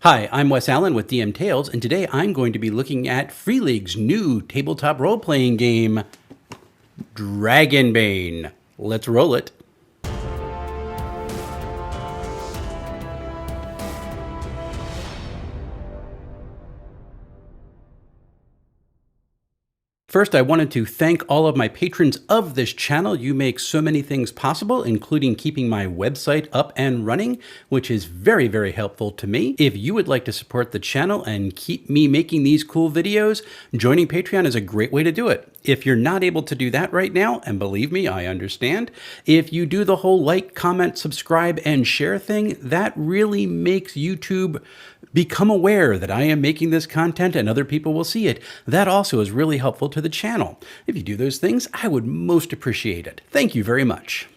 Hi, I'm Wes Allen with DM Tales, and today I'm going to be looking at Free League's new tabletop role-playing game, Dragonbane. Let's roll it. First, I wanted to thank all of my patrons of this channel. You make so many things possible, including keeping my website up and running, which is very, very helpful to me. If you would like to support the channel and keep me making these cool videos, joining Patreon is a great way to do it. If you're not able to do that right now, and believe me, I understand, if you do the whole like, comment, subscribe, and share thing, that really makes YouTube become aware that I am making this content and other people will see it. That also is really helpful to the channel. If you do those things, I would most appreciate it. Thank you very much.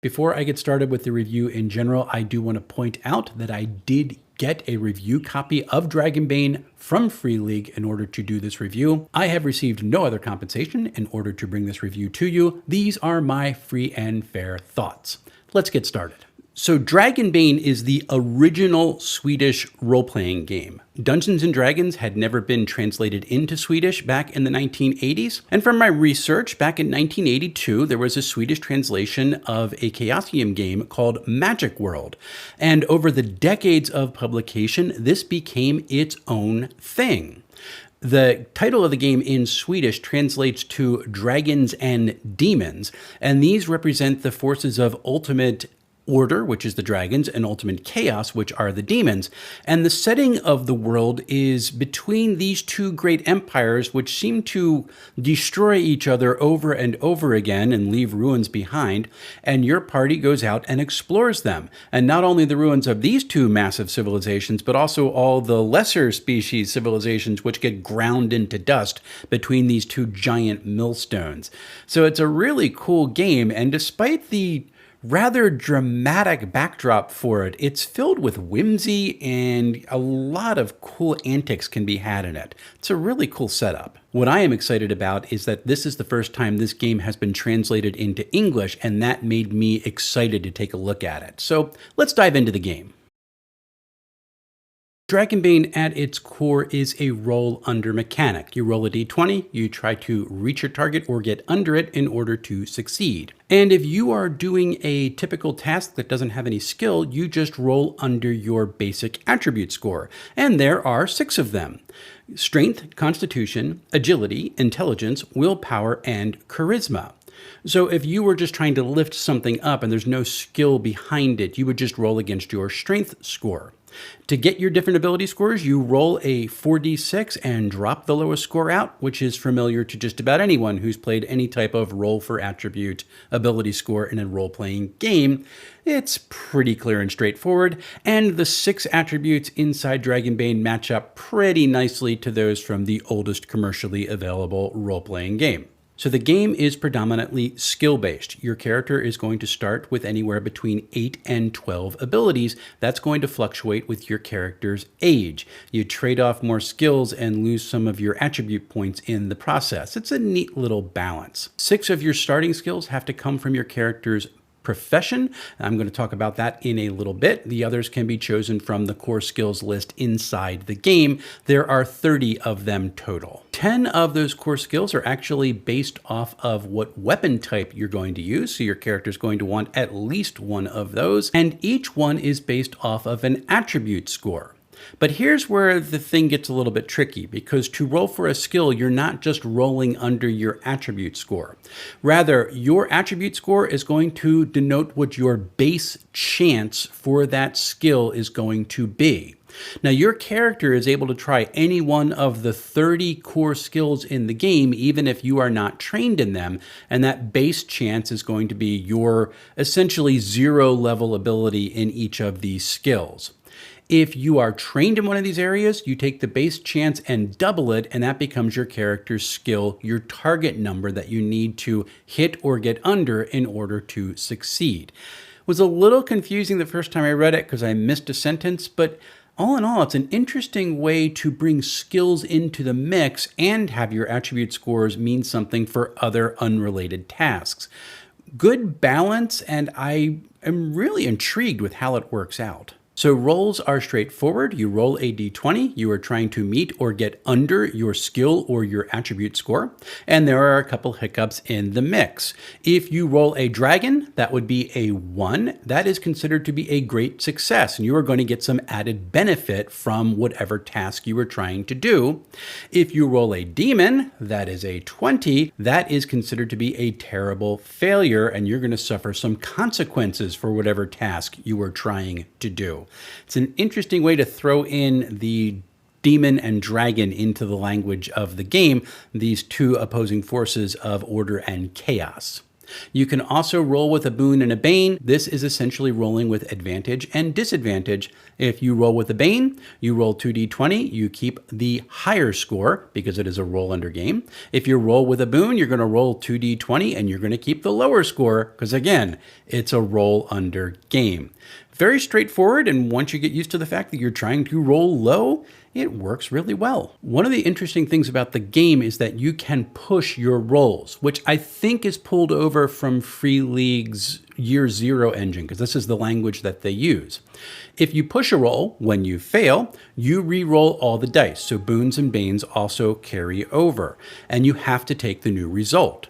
Before I get started with the review in general, I do want to point out that I did get a review copy of Dragonbane from Free League in order to do this review. I have received no other compensation in order to bring this review to you. These are my free and fair thoughts. Let's get started. So Dragonbane is the original Swedish role-playing game. Dungeons & Dragons had never been translated into Swedish back in the 1980s. And from my research, back in 1982, there was a Swedish translation of a Chaosium game called Magic World. And over the decades of publication, this became its own thing. The title of the game in Swedish translates to Dragons and Demons, and these represent the forces of ultimate order, which is the dragons, and ultimate chaos, which are the demons. And the setting of the world is between these two great empires, which seem to destroy each other over and over again and leave ruins behind. And your party goes out and explores them. And not only the ruins of these two massive civilizations, but also all the lesser species civilizations which get ground into dust between these two giant millstones. So it's a really cool game. And despite the rather dramatic backdrop for it, it's filled with whimsy and a lot of cool antics can be had in it. It's a really cool setup. What I am excited about is that this is the first time this game has been translated into English, and that made me excited to take a look at it. So let's dive into the game. Dragonbane at its core is a roll under mechanic. You roll a d20, you try to reach your target or get under it in order to succeed. And if you are doing a typical task that doesn't have any skill, you just roll under your basic attribute score. And there are 6 of them: Strength, Constitution, Agility, Intelligence, Willpower, and Charisma. So if you were just trying to lift something up and there's no skill behind it, you would just roll against your strength score. To get your different ability scores, you roll a 4d6 and drop the lowest score out, which is familiar to just about anyone who's played any type of roll for attribute ability score in a role-playing game. It's pretty clear and straightforward, and the 6 attributes inside Dragonbane match up pretty nicely to those from the oldest commercially available role-playing game. So the game is predominantly skill-based. Your character is going to start with anywhere between 8 and 12 abilities. That's going to fluctuate with your character's age. You trade off more skills and lose some of your attribute points in the process. It's a neat little balance. 6 of your starting skills have to come from your character's profession. I'm going to talk about that in a little bit. The others can be chosen from the core skills list inside the game. There are 30 of them total. 10 of those core skills are actually based off of what weapon type you're going to use. So your character is going to want at least one of those, and each one is based off of an attribute score. But here's where the thing gets a little bit tricky, because to roll for a skill, you're not just rolling under your attribute score. Rather, your attribute score is going to denote what your base chance for that skill is going to be. Now, your character is able to try any one of the 30 core skills in the game, even if you are not trained in them, and that base chance is going to be your essentially 0 level ability in each of these skills. If you are trained in one of these areas, you take the base chance and double it, and that becomes your character's skill, your target number that you need to hit or get under in order to succeed. It was a little confusing the first time I read it because I missed a sentence, but all in all, it's an interesting way to bring skills into the mix and have your attribute scores mean something for other unrelated tasks. Good balance, and I am really intrigued with how it works out. So rolls are straightforward. You roll a d20. You are trying to meet or get under your skill or your attribute score. And there are a couple hiccups in the mix. If you roll a dragon, that would be a 1. That is considered to be a great success, and you are going to get some added benefit from whatever task you were trying to do. If you roll a demon, that is a 20. That is considered to be a terrible failure, and you're going to suffer some consequences for whatever task you were trying to do. It's an interesting way to throw in the demon and dragon into the language of the game, these two opposing forces of order and chaos. You can also roll with a boon and a bane. This is essentially rolling with advantage and disadvantage. If you roll with a bane, you roll 2d20, you keep the higher score because it is a roll under game. If you roll with a boon, you're going to roll 2d20 and you're going to keep the lower score because again, it's a roll under game. Very straightforward, and once you get used to the fact that you're trying to roll low, it works really well. One of the interesting things about the game is that you can push your rolls, which I think is pulled over from Free League's Year Zero engine, because this is the language that they use. If you push a roll, when you fail, you re-roll all the dice, so boons and banes also carry over, and you have to take the new result.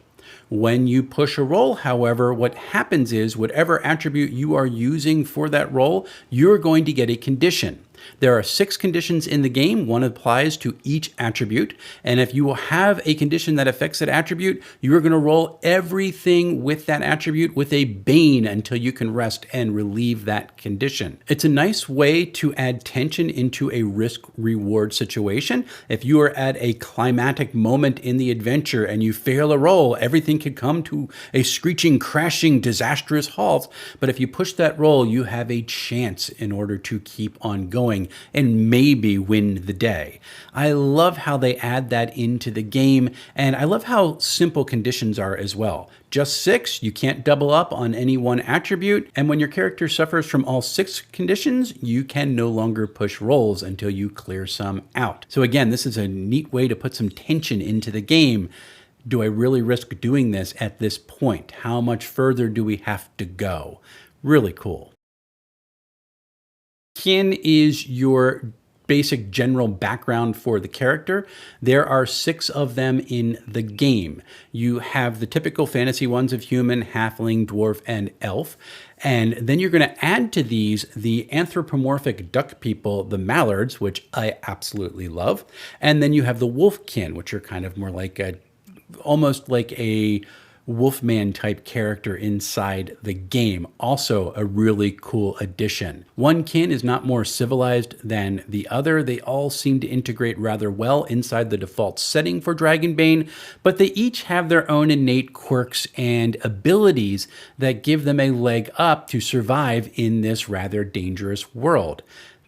When you push a roll, however, what happens is whatever attribute you are using for that roll, you're going to get a condition. There are 6 conditions in the game. One applies to each attribute. And if you have a condition that affects that attribute, you are going to roll everything with that attribute with a bane until you can rest and relieve that condition. It's a nice way to add tension into a risk-reward situation. If you are at a climatic moment in the adventure and you fail a roll, everything could come to a screeching, crashing, disastrous halt. But if you push that roll, you have a chance in order to keep on going and maybe win the day. I love how they add that into the game, and I love how simple conditions are as well. Just 6, you can't double up on any one attribute, and when your character suffers from all 6 conditions, you can no longer push rolls until you clear some out. So again, this is a neat way to put some tension into the game. Do I really risk doing this at this point? How much further do we have to go? Really cool. Kin is your basic general background for the character. There are 6 of them in the game. You have the typical fantasy ones of human, halfling, dwarf, and elf. And then you're going to add to these the anthropomorphic duck people, the mallards, which I absolutely love. And then you have the wolfkin, which are kind of more like almost like a Wolfman type character inside the game. Also a really cool addition. One kin is not more civilized than the other. They all seem to integrate rather well inside the default setting for Dragonbane, but they each have their own innate quirks and abilities that give them a leg up to survive in this rather dangerous world.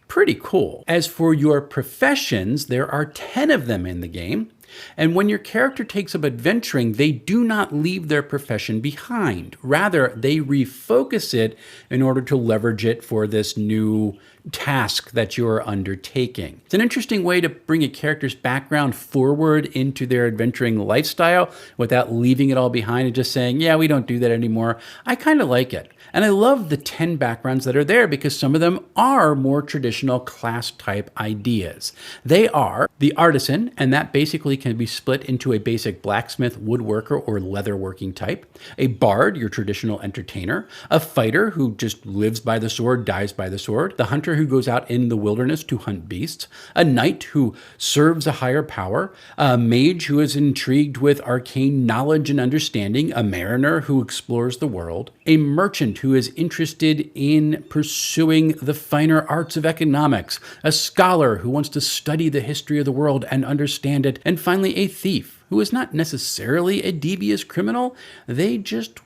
Pretty cool. As for your professions, there are 10 of them in the game. And when your character takes up adventuring, they do not leave their profession behind. Rather, they refocus it in order to leverage it for this new task that you're undertaking. It's an interesting way to bring a character's background forward into their adventuring lifestyle without leaving it all behind and just saying, yeah, we don't do that anymore. I kind of like it. And I love the 10 backgrounds that are there because some of them are more traditional class type ideas. They are the artisan, and that basically can be split into a basic blacksmith, woodworker, or leatherworking type. A bard, your traditional entertainer. A fighter who just lives by the sword, dies by the sword. The hunter who goes out in the wilderness to hunt beasts. A knight who serves a higher power. A mage who is intrigued with arcane knowledge and understanding. A mariner who explores the world. A merchant who is interested in pursuing the finer arts of economics, a scholar who wants to study the history of the world and understand it, and finally a thief who is not necessarily a devious criminal. They just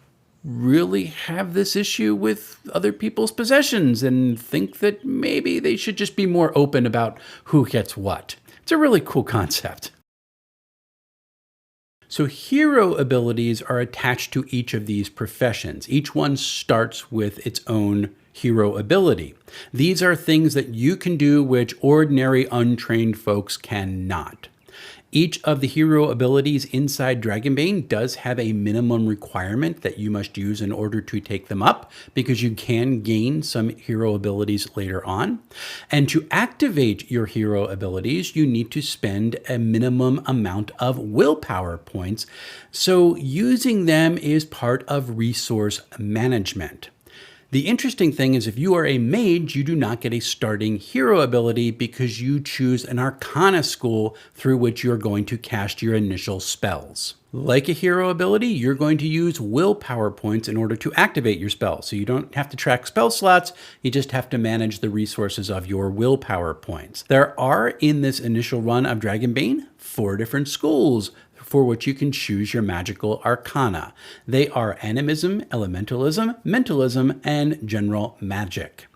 really have this issue with other people's possessions and think that maybe they should just be more open about who gets what. It's a really cool concept. So hero abilities are attached to each of these professions. Each one starts with its own hero ability. These are things that you can do which ordinary untrained folks cannot. Each of the hero abilities inside Dragonbane does have a minimum requirement that you must use in order to take them up, because you can gain some hero abilities later on. And to activate your hero abilities, you need to spend a minimum amount of willpower points. So using them is part of resource management. The interesting thing is if you are a mage, you do not get a starting hero ability because you choose an arcana school through which you're going to cast your initial spells. Like a hero ability, you're going to use willpower points in order to activate your spell. So you don't have to track spell slots, you just have to manage the resources of your willpower points. There are, in this initial run of Dragonbane, 4 different schools for which you can choose your magical arcana. They are animism, elementalism, mentalism, and general magic.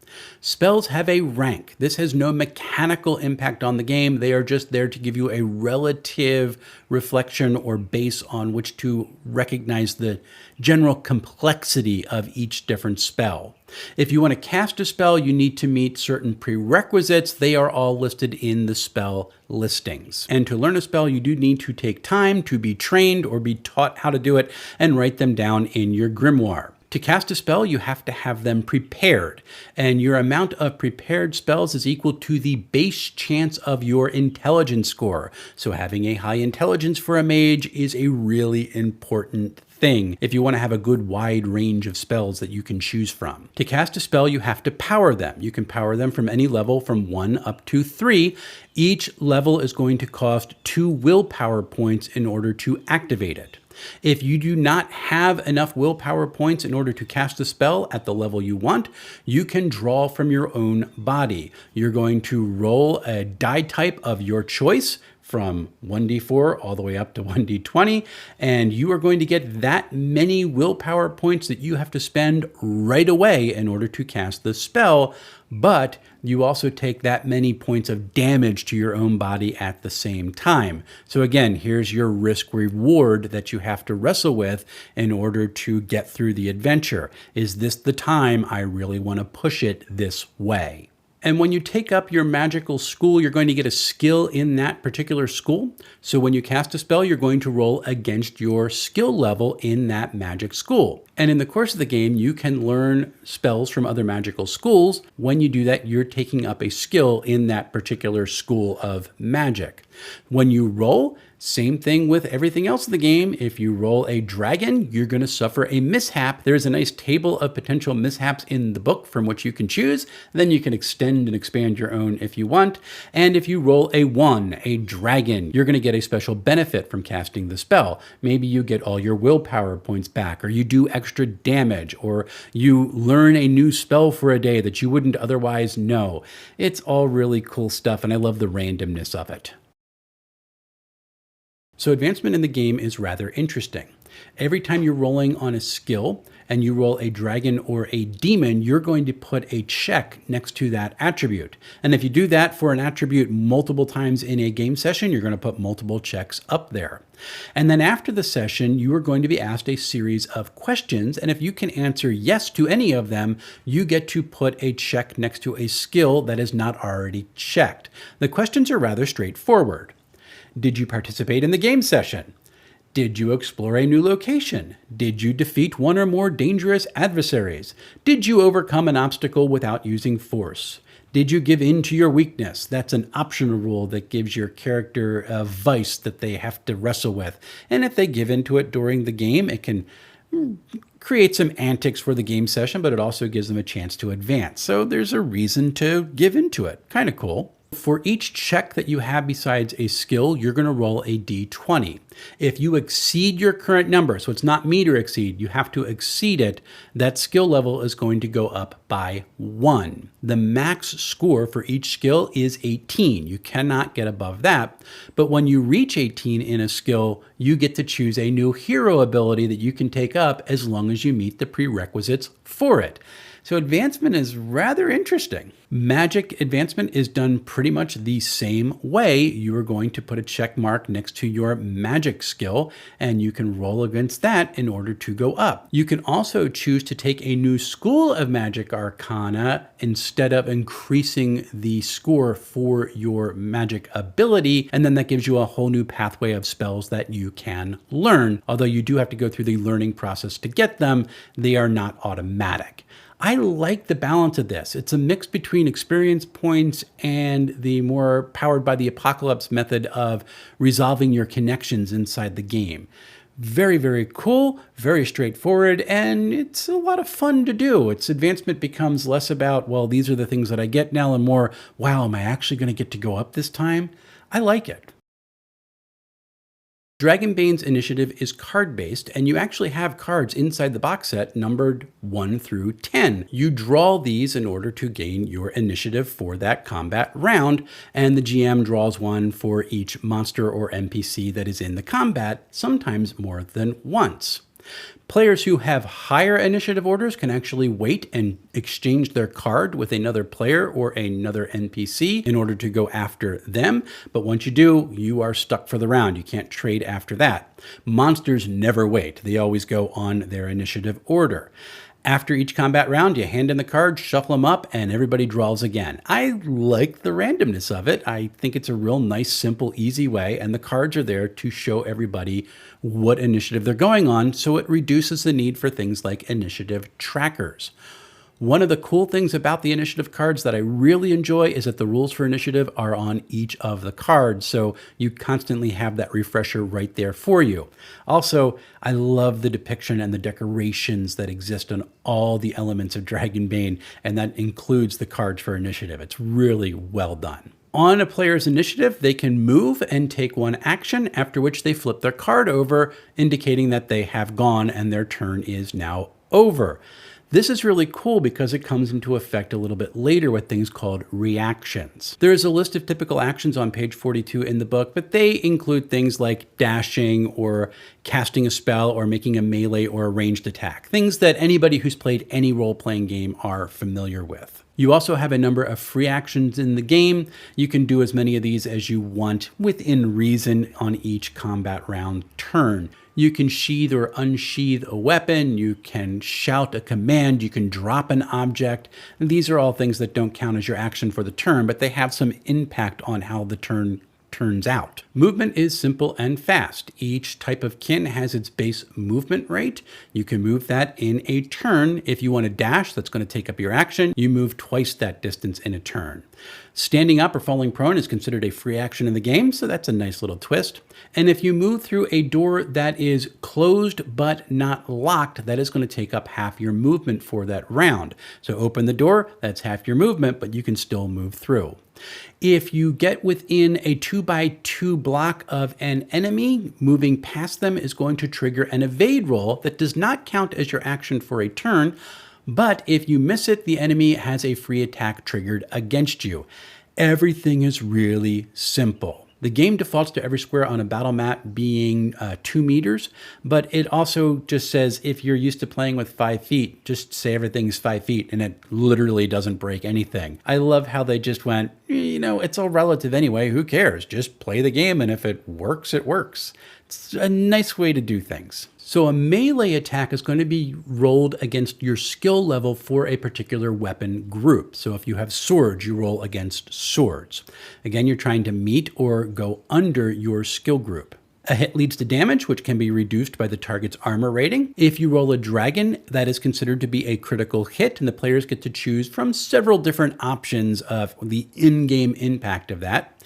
Spells have a rank. This has no mechanical impact on the game. They are just there to give you a relative reflection or base on which to recognize the general complexity of each different spell. If you want to cast a spell, you need to meet certain prerequisites. They are all listed in the spell listings. And to learn a spell, you do need to take time to be trained or be taught how to do it and write them down in your grimoire. To cast a spell, you have to have them prepared, and your amount of prepared spells is equal to the base chance of your intelligence score. So having a high intelligence for a mage is a really important thing if you want to have a good wide range of spells that you can choose from. To cast a spell, you have to power them. You can power them from any level from 1 up to 3. Each level is going to cost 2 willpower points in order to activate it. If you do not have enough willpower points in order to cast a spell at the level you want, you can draw from your own body. You're going to roll a die type of your choice from 1d4 all the way up to 1d20, and you are going to get that many willpower points that you have to spend right away in order to cast the spell, but you also take that many points of damage to your own body at the same time. So again, here's your risk reward that you have to wrestle with in order to get through the adventure. Is this the time I really want to push it this way? And when you take up your magical school, you're going to get a skill in that particular school. So when you cast a spell, you're going to roll against your skill level in that magic school. And in the course of the game, you can learn spells from other magical schools. When you do that, you're taking up a skill in that particular school of magic. When you roll, same thing with everything else in the game. If you roll a dragon, you're going to suffer a mishap. There's a nice table of potential mishaps in the book from which you can choose. Then you can extend and expand your own if you want. And if you roll a 1, a dragon, you're going to get a special benefit from casting the spell. Maybe you get all your willpower points back, or you do extra damage, or you learn a new spell for a day that you wouldn't otherwise know. It's all really cool stuff, and I love the randomness of it. So advancement in the game is rather interesting. Every time you're rolling on a skill and you roll a dragon or a demon, you're going to put a check next to that attribute. And if you do that for an attribute multiple times in a game session, you're going to put multiple checks up there. And then after the session, you are going to be asked a series of questions. And if you can answer yes to any of them, you get to put a check next to a skill that is not already checked. The questions are rather straightforward. Did you participate in the game session? Did you explore a new location? Did you defeat one or more dangerous adversaries? Did you overcome an obstacle without using force? Did you give in to your weakness? That's an optional rule that gives your character a vice that they have to wrestle with. And if they give into it during the game, it can create some antics for the game session, but it also gives them a chance to advance. So there's a reason to give into it. Kind of cool. For each check that you have besides a skill, you're going to roll a d20. If you exceed your current number, so it's not meet or exceed, you have to exceed it, that skill level is going to go up by 1. The max score for each skill is 18. You cannot get above that. But when you reach 18 in a skill, you get to choose a new hero ability that you can take up as long as you meet the prerequisites for it. So advancement is rather interesting. Magic advancement is done pretty much the same way. You are going to put a check mark next to your magic magic skill, and you can roll against that in order to go up. You can also choose to take a new school of magic arcana instead of increasing the score for your magic ability, and then that gives you a whole new pathway of spells that you can learn. Although you do have to go through the learning process to get them, they are not automatic. I like the balance of this. It's a mix between experience points and the more powered by the apocalypse method of resolving your connections inside the game. Very, very cool, very straightforward, and it's a lot of fun to do. Its advancement becomes less about, well, these are the things that I get now, and more, wow, am I actually going to get to go up this time? I like it. Dragonbane's initiative is card-based, and you actually have cards inside the box set numbered 1 through 10. You draw these in order to gain your initiative for that combat round, and the GM draws one for each monster or NPC that is in the combat, sometimes more than once. Players who have higher initiative orders can actually wait and exchange their card with another player or another NPC in order to go after them. But once you do, you are stuck for the round. You can't trade after that. Monsters never wait. They always go on their initiative order. After each combat round, you hand in the cards, shuffle them up, and everybody draws again. I like the randomness of it. I think it's a real nice, simple, easy way, and the cards are there to show everybody what initiative they're going on, so it reduces the need for things like initiative trackers. One of the cool things about the initiative cards that I really enjoy is that the rules for initiative are on each of the cards, so you constantly have that refresher right there for you. Also, I love the depiction and the decorations that exist on all the elements of Dragonbane, and that includes the cards for initiative. It's really well done. On a player's initiative, they can move and take one action, after which they flip their card over, indicating that they have gone and their turn is now over. This is really cool because it comes into effect a little bit later with things called reactions. There is a list of typical actions on page 42 in the book, but they include things like dashing or casting a spell or making a melee or a ranged attack, things that anybody who's played any role-playing game are familiar with. You also have a number of free actions in the game. You can do as many of these as you want within reason on each combat round turn. You can sheath or unsheath a weapon, you can shout a command, you can drop an object. And these are all things that don't count as your action for the turn, but they have some impact on how the turn turns out. Movement is simple and fast. Each type of kin has its base movement rate. You can move that in a turn. If you want to dash, that's going to take up your action. You move twice that distance in a turn. Standing up or falling prone is considered a free action in the game, so that's a nice little twist. And if you move through a door that is closed but not locked, that is going to take up half your movement for that round. So open the door, that's half your movement, but you can still move through. If you get within a 2x2 block of an enemy, moving past them is going to trigger an evade roll that does not count as your action for a turn, but if you miss it, the enemy has a free attack triggered against you. Everything is really simple. The game defaults to every square on a battle map being 2 meters, but it also just says if you're used to playing with 5 feet, just say everything's 5 feet, and it literally doesn't break anything. I love how they just went, you know, it's all relative anyway, who cares? Just play the game, and if it works, it works. It's a nice way to do things. So a melee attack is going to be rolled against your skill level for a particular weapon group. So if you have swords, you roll against swords. Again, you're trying to meet or go under your skill group. A hit leads to damage, which can be reduced by the target's armor rating. If you roll a dragon, that is considered to be a critical hit, and the players get to choose from several different options of the in-game impact of that.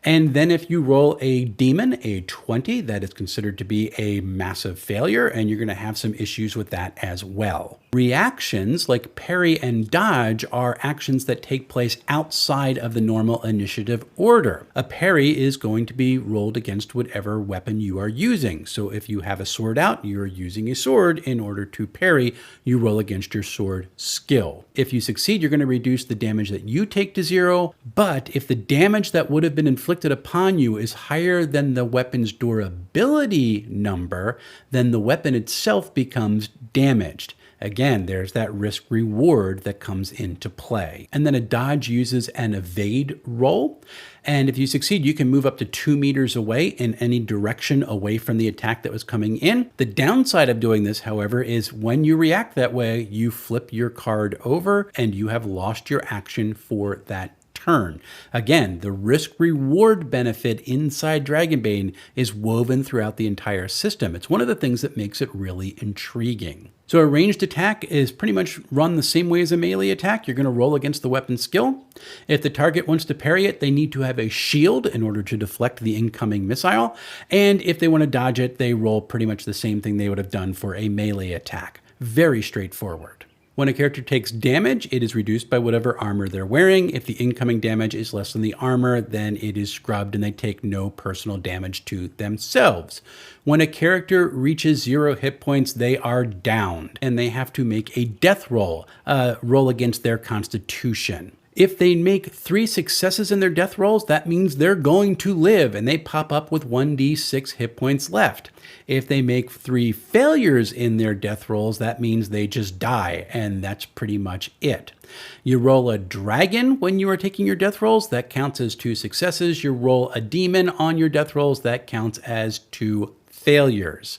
And then if you roll a demon, a 20, that is considered to be a massive failure, and you're going to have some issues with that as well. Reactions like parry and dodge are actions that take place outside of the normal initiative order. A parry is going to be rolled against whatever weapon you are using. So if you have a sword out, you're using a sword in order to parry, you roll against your sword skill. If you succeed, you're going to reduce the damage that you take to 0, but if the damage that would have been inflicted upon you is higher than the weapon's durability number, then the weapon itself becomes damaged. Again, there's that risk reward that comes into play. And then a dodge uses an evade roll. And if you succeed, you can move up to 2 meters away in any direction away from the attack that was coming in. The downside of doing this, however, is when you react that way, you flip your card over and you have lost your action for that turn. Again, the risk-reward benefit inside Dragonbane is woven throughout the entire system. It's one of the things that makes it really intriguing. So a ranged attack is pretty much run the same way as a melee attack. You're going to roll against the weapon skill. If the target wants to parry it, they need to have a shield in order to deflect the incoming missile. And if they want to dodge it, they roll pretty much the same thing they would have done for a melee attack. Very straightforward. When a character takes damage, it is reduced by whatever armor they're wearing. If the incoming damage is less than the armor, then it is scrubbed and they take no personal damage to themselves. When a character reaches 0 hit points, they are downed and they have to make a death roll, roll against their constitution. If they make 3 successes in their death rolls, that means they're going to live and they pop up with 1d6 hit points left. If they make 3 failures in their death rolls, that means they just die, and that's pretty much it. You roll a dragon when you are taking your death rolls, that counts as 2 successes. You roll a demon on your death rolls, that counts as 2 failures.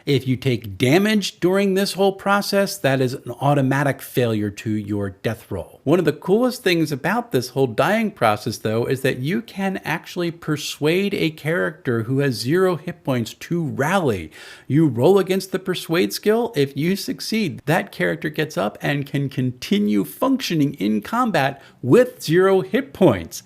If you take damage during this whole process, that is an automatic failure to your death roll. One of the coolest things about this whole dying process, though, is that you can actually persuade a character who has 0 hit points to rally. You roll against the persuade skill. If you succeed, that character gets up and can continue functioning in combat with 0 hit points.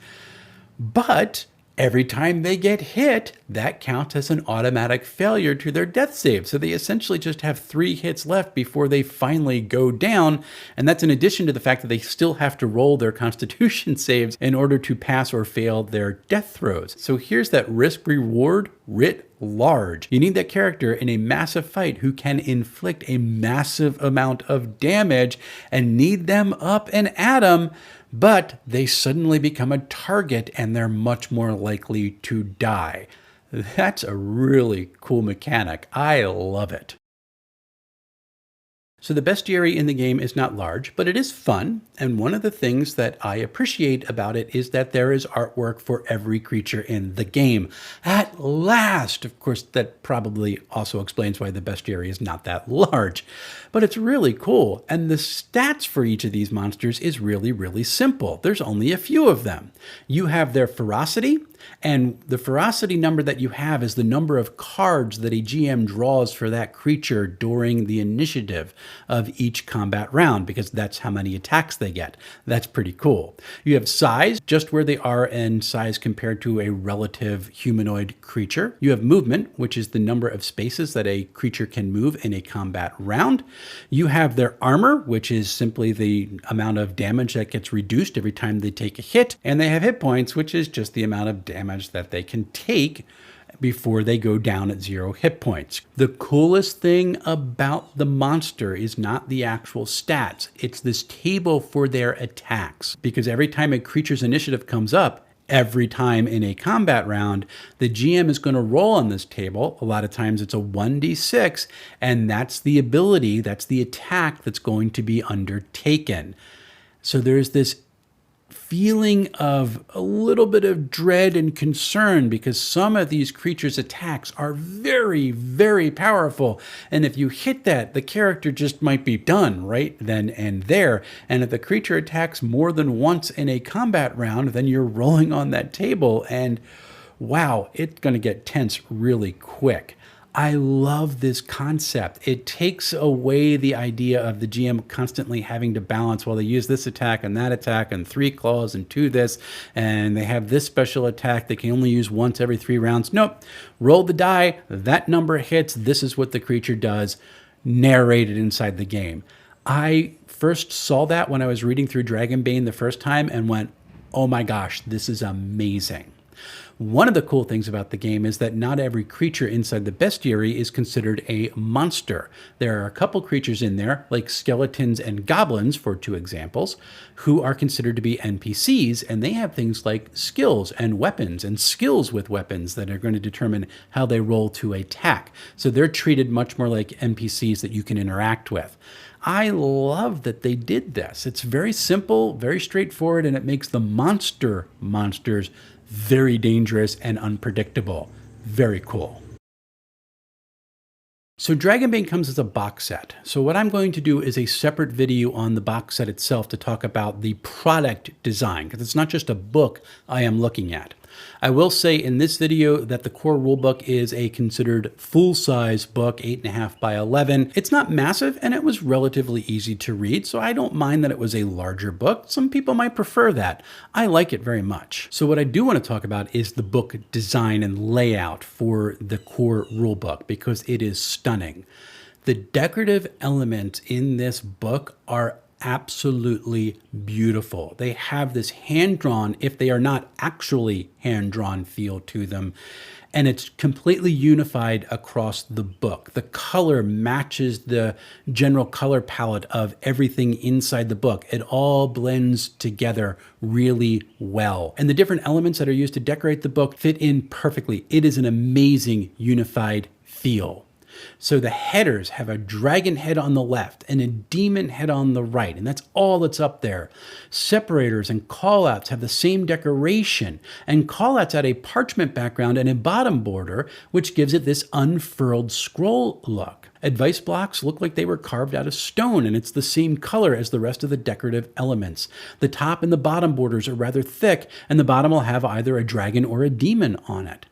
But every time they get hit, that counts as an automatic failure to their death save. So they essentially just have 3 hits left before they finally go down. And that's in addition to the fact that they still have to roll their constitution saves in order to pass or fail their death throws. So here's that risk reward writ large. You need that character in a massive fight who can inflict a massive amount of damage and need them up and at 'em, but they suddenly become a target and they're much more likely to die. That's a really cool mechanic. I love it. So the bestiary in the game is not large, but it is fun. And one of the things that I appreciate about it is that there is artwork for every creature in the game. At last! Of course, that probably also explains why the bestiary is not that large. But it's really cool. And the stats for each of these monsters is really, really simple. There's only a few of them. You have their ferocity, and the ferocity number that you have is the number of cards that a GM draws for that creature during the initiative of each combat round, because that's how many attacks they get. That's pretty cool. You have size, just where they are in size compared to a relative humanoid creature. You have movement, which is the number of spaces that a creature can move in a combat round. You have their armor, which is simply the amount of damage that gets reduced every time they take a hit. And they have hit points, which is just the amount of damage that they can take before they go down at 0 hit points. The coolest thing about the monster is not the actual stats. It's this table for their attacks. Because every time a creature's initiative comes up, every time in a combat round, the GM is going to roll on this table. A lot of times it's a 1d6, and that's the ability, that's the attack that's going to be undertaken. So there's this feeling of a little bit of dread and concern because some of these creatures' attacks are very, very powerful. And if you hit that, the character just might be done right then and there. And if the creature attacks more than once in a combat round, then you're rolling on that table and wow, it's going to get tense really quick. I love this concept. It takes away the idea of the GM constantly having to balance, well, they use this attack and that attack and 3 claws and 2 this, and they have this special attack they can only use once every 3 rounds. Nope. Roll the die. That number hits. This is what the creature does, narrated inside the game. I first saw that when I was reading through Dragonbane the first time and went, oh my gosh, this is amazing. One of the cool things about the game is that not every creature inside the bestiary is considered a monster. There are a couple creatures in there, like skeletons and goblins, for 2 examples, who are considered to be NPCs, and they have things like skills and weapons and skills with weapons that are going to determine how they roll to attack. So they're treated much more like NPCs that you can interact with. I love that they did this. It's very simple, very straightforward, and it makes the monsters very dangerous and unpredictable. Very cool. So Dragonbane comes as a box set. So what I'm going to do is a separate video on the box set itself to talk about the product design, because it's not just a book I am looking at. I will say in this video that the core rulebook is a considered full-size book, 8.5 by 11. It's not massive, and it was relatively easy to read, so I don't mind that it was a larger book. Some people might prefer that. I like it very much. So what I do want to talk about is the book design and layout for the core rulebook, because it is stunning. The decorative elements in this book are absolutely beautiful. They have this hand-drawn, if they are not actually hand-drawn, feel to them. And it's completely unified across the book. The color matches the general color palette of everything inside the book. It all blends together really well. And the different elements that are used to decorate the book fit in perfectly. It is an amazing unified feel. So the headers have a dragon head on the left and a demon head on the right, and that's all that's up there. Separators and callouts have the same decoration, and callouts add a parchment background and a bottom border, which gives it this unfurled scroll look. Advice blocks look like they were carved out of stone, and it's the same color as the rest of the decorative elements. The top and the bottom borders are rather thick, and the bottom will have either a dragon or a demon on it.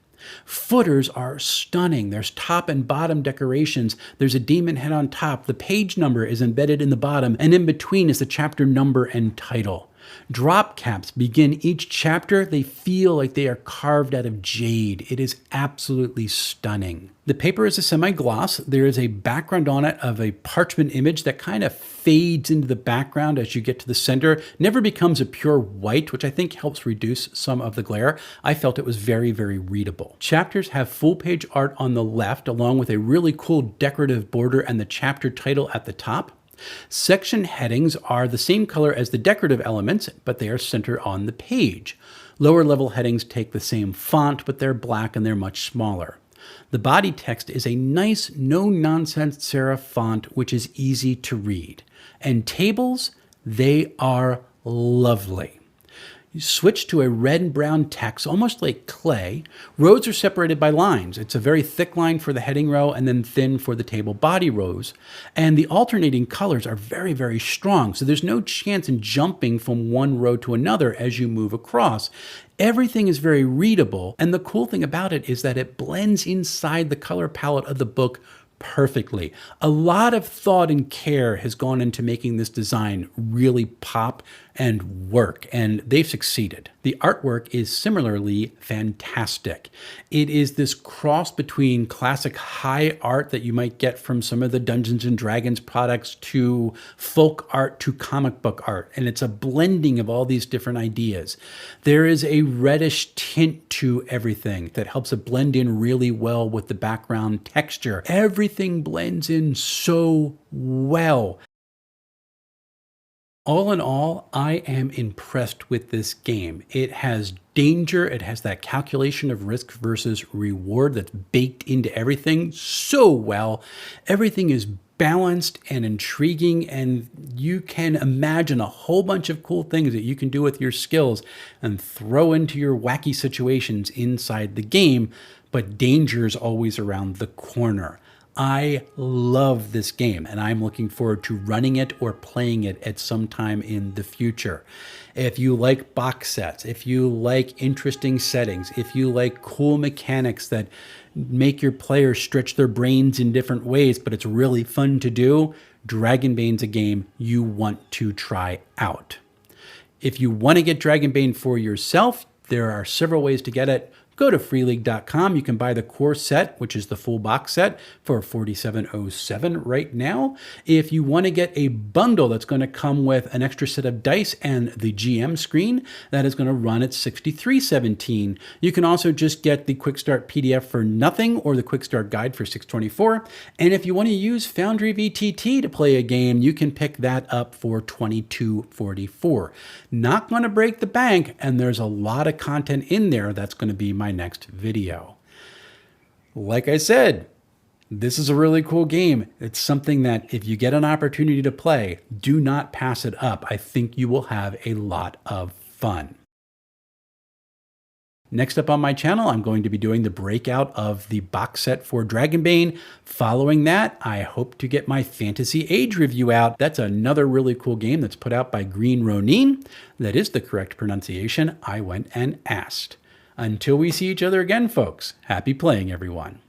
Footers are stunning. There's top and bottom decorations. There's a demon head on top. The page number is embedded in the bottom, and in between is the chapter number and title. Drop caps begin each chapter. They feel like they are carved out of jade. It is absolutely stunning. The paper is a semi-gloss. There is a background on it of a parchment image that kind of fades into the background as you get to the center. Never becomes a pure white, which I think helps reduce some of the glare. I felt it was very, very readable. Chapters have full page art on the left, along with a really cool decorative border and the chapter title at the top. Section headings are the same color as the decorative elements, but they are centered on the page. Lower level headings take the same font, but they're black and they're much smaller. The body text is a nice, no-nonsense serif font, which is easy to read. And tables, they are lovely. You switch to a red and brown text, almost like clay. Rows are separated by lines. It's a very thick line for the heading row and then thin for the table body rows. And the alternating colors are very, very strong. So there's no chance in jumping from one row to another as you move across. Everything is very readable. And the cool thing about it is that it blends inside the color palette of the book perfectly. A lot of thought and care has gone into making this design really pop and work, and they've succeeded. The artwork is similarly fantastic. It is this cross between classic high art that you might get from some of the Dungeons and Dragons products to folk art to comic book art, and it's a blending of all these different ideas. There is a reddish tint to everything that helps it blend in really well with the background texture. Everything blends in so well. All in all, I am impressed with this game. It has danger. It has that calculation of risk versus reward that's baked into everything so well. Everything is balanced and intriguing, and you can imagine a whole bunch of cool things that you can do with your skills and throw into your wacky situations inside the game, but danger is always around the corner. I love this game, and I'm looking forward to running it or playing it at some time in the future. If you like box sets, if you like interesting settings, if you like cool mechanics that make your players stretch their brains in different ways, but it's really fun to do, Dragonbane's a game you want to try out. If you want to get Dragonbane for yourself, there are several ways to get it. Go to freeleague.com. You can buy the core set, which is the full box set, for $47.07 right now. If you want to get a bundle that's going to come with an extra set of dice and the GM screen, that is going to run at $63.17. You can also just get the Quick Start PDF for nothing or the Quick Start Guide for $6.24. And if you want to use Foundry VTT to play a game, you can pick that up for $22.44. Not going to break the bank, and there's a lot of content in there that's going to be my next video. Like I said, This is a really cool game. It's something that if you get an opportunity to play, do not pass it up. I think you will have a lot of fun. Next up on my channel, I'm going to be doing the breakout of the box set for Dragonbane. Following that, I hope to get my Fantasy Age review out. That's another really cool game that's put out by Green Ronin. That is the correct pronunciation. I went and asked. Until we see each other again, folks, happy playing, everyone.